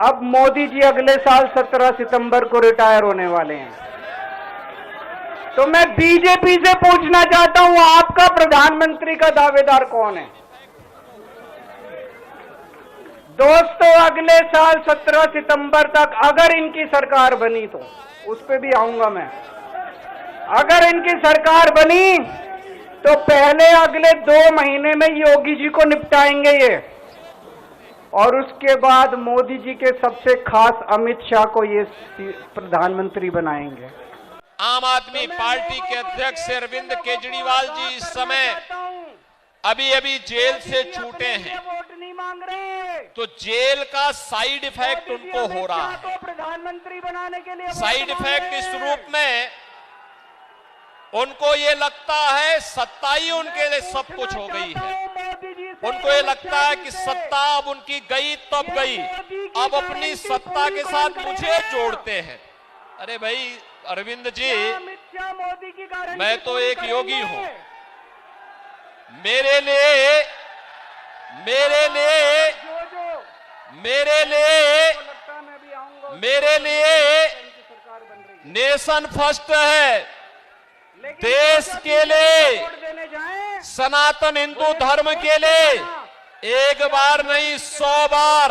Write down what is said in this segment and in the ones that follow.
अब मोदी जी अगले साल 17 सितंबर को रिटायर होने वाले हैं। तो मैं बीजेपी से पूछना चाहता हूं, आपका प्रधानमंत्री का दावेदार कौन है? दोस्तों, अगले साल 17 सितंबर तक अगर इनकी सरकार बनी, तो उस पर भी आऊंगा मैं। अगर इनकी सरकार बनी तो पहले अगले 2 महीने में योगी जी को निपटाएंगे ये, और उसके बाद मोदी जी के सबसे खास अमित शाह को ये प्रधानमंत्री बनाएंगे। आम आदमी पार्टी के अध्यक्ष अरविंद केजरीवाल जी इस समय अभी अभी जेल से छूटे हैं, तो जेल का साइड इफेक्ट उनको हो रहा है। प्रधानमंत्री बनाने के लिए साइड इफेक्ट इस रूप में उनको ये लगता है सत्ता ही उनके लिए सब कुछ हो गई है। उनको ये लगता है कि सत्ता अब उनकी गई तब गई, अब अपनी सत्ता के साथ मुझे जोड़ते हैं। अरे भाई अरविंद जी, मैं तो एक योगी हूं। मेरे लिए नेशन फर्स्ट है। देश के लिए, सनातन हिंदू धर्म के लिए एक बार नहीं 100 बार,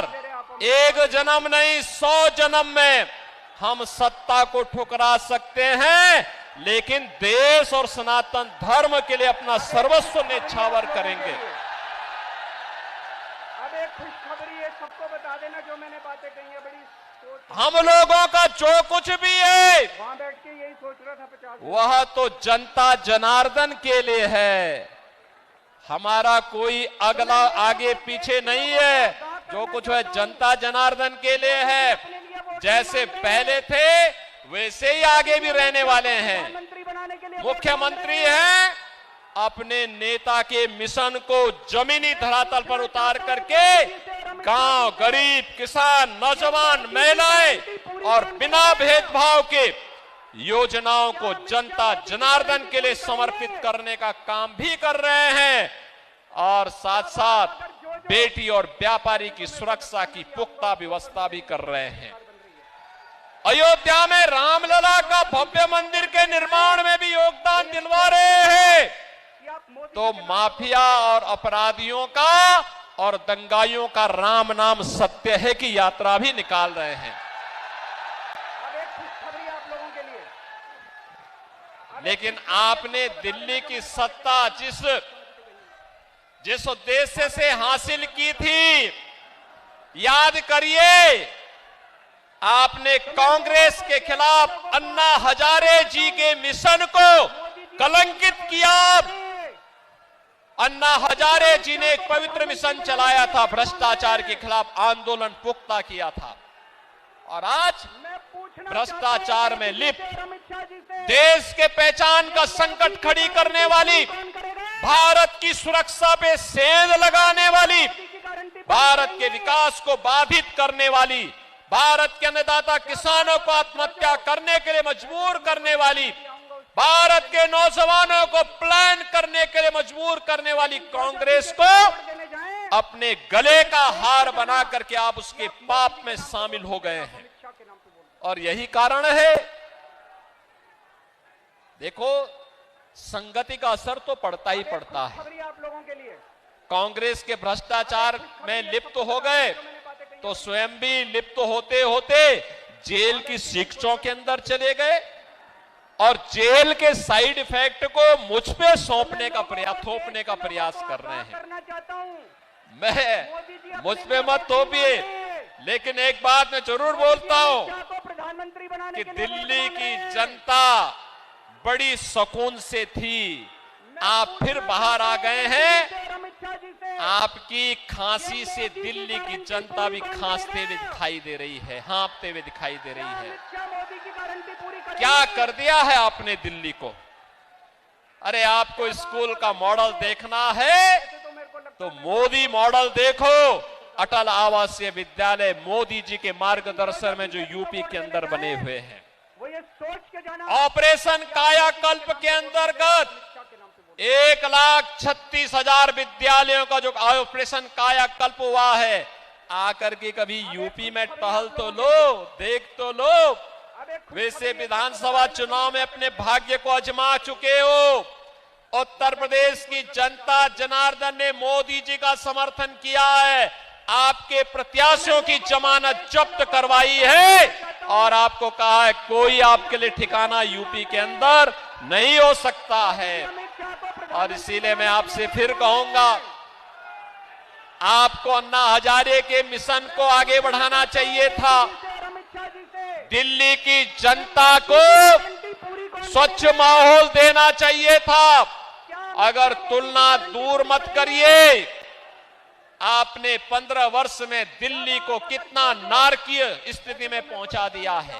एक जन्म नहीं 100 जन्म में हम सत्ता को ठुकरा सकते हैं, लेकिन देश और सनातन धर्म के लिए अपना सर्वस्व न्यौछावर करेंगे। अब एक खुशखबरी है, सबको बता देना, जो मैंने बातें कही है बड़ी हम लोगों का जो कुछ भी है वहां बैठ के यही सोच रहा था 50 वह तो जनता जनार्दन के लिए है। हमारा कोई अगला आगे पीछे नहीं है। जो कुछ है जनता जनार्दन के लिए है। जैसे पहले थे वैसे ही आगे भी रहने वाले हैं। मुख्यमंत्री हैं, अपने नेता के मिशन को जमीनी धरातल पर उतार करके गांव, गरीब, किसान, नौजवान, महिलाएं और बिना भेदभाव के योजनाओं को जनता जनार्दन के लिए समर्पित करने का काम भी कर रहे हैं, और साथ साथ बेटी और व्यापारी की सुरक्षा की पुख्ता व्यवस्था भी कर रहे हैं। अयोध्या में रामलला का भव्य मंदिर के निर्माण में भी योगदान दिलवा रहे हैं, तो माफिया और अपराधियों का और दंगाइयों का राम नाम सत्य है की यात्रा भी निकाल रहे हैं। अब एक खुशखबरी आप लोगों के लिए। लेकिन आपने दिल्ली की सत्ता जिस उद्देश्य से हासिल की थी, याद करिए, आपने कांग्रेस के खिलाफ अन्ना हजारे जी के मिशन को कलंकित किया। अन्ना हजारे जी ने एक पवित्र मिशन चलाया था, भ्रष्टाचार के खिलाफ आंदोलन पुख्ता किया था, और आज भ्रष्टाचार में लिप्त, देश के पहचान का संकट खड़ी करने वाली, भारत की सुरक्षा पे सेंध लगाने वाली, भारत के विकास को बाधित करने वाली, भारत के अन्नदाता किसानों को आत्महत्या करने के लिए मजबूर करने वाली, भारत के नौजवानों को प्लान करने के लिए मजबूर करने वाली कांग्रेस को अपने गले का हार बना करके आप उसके पाप में शामिल हो गए हैं। और यही कारण है, देखो, संगति का असर तो पड़ता ही पड़ता है। कांग्रेस के भ्रष्टाचार में लिप्त हो गए तो स्वयं भी लिप्त होते होते जेल की शिक्षों के अंदर चले गए, और जेल के साइड इफेक्ट को मुझ पे थोपने का प्रयास कर रहे हैं। मुझ पे मत थोपिए, लेकिन एक बात मैं जरूर बोलता हूं कि दिल्ली की जनता बड़ी सुकून से थी। आप फिर बाहर आ गए हैं। आपकी खांसी से दिल्ली की जनता भी खांसते हुए दिखाई दे रही है, हाँफते हुए दिखाई दे रही है। क्या कर दिया है आपने दिल्ली को? अरे आपको स्कूल का मॉडल देखना है तो मोदी मॉडल देखो। अटल आवासीय विद्यालय मोदी जी के मार्गदर्शन में जो यूपी के अंदर बने हुए हैं, ऑपरेशन कायाकल्प के अंतर्गत 1,36,000 विद्यालयों का जो ऑपरेशन कायाकल्प हुआ है, आकर के कभी यूपी में टहल तो लो, देख तो लो। वैसे विधानसभा चुनाव में अपने भाग्य को आजमा चुके हो। उत्तर प्रदेश की जनता जनार्दन ने मोदी जी का समर्थन किया है, आपके प्रत्याशियों की जमानत जब्त करवाई है और आपको कहा है कोई आपके लिए ठिकाना यूपी के अंदर नहीं हो सकता है। और इसीलिए मैं आपसे फिर कहूंगा, आपको अन्ना हजारे के मिशन को आगे बढ़ाना चाहिए था। दिल्ली की जनता को स्वच्छ माहौल देना चाहिए था। अगर तुलना दूर मत करिए, आपने 15 वर्ष में दिल्ली को कितना नारकीय स्थिति में पहुंचा दिया है।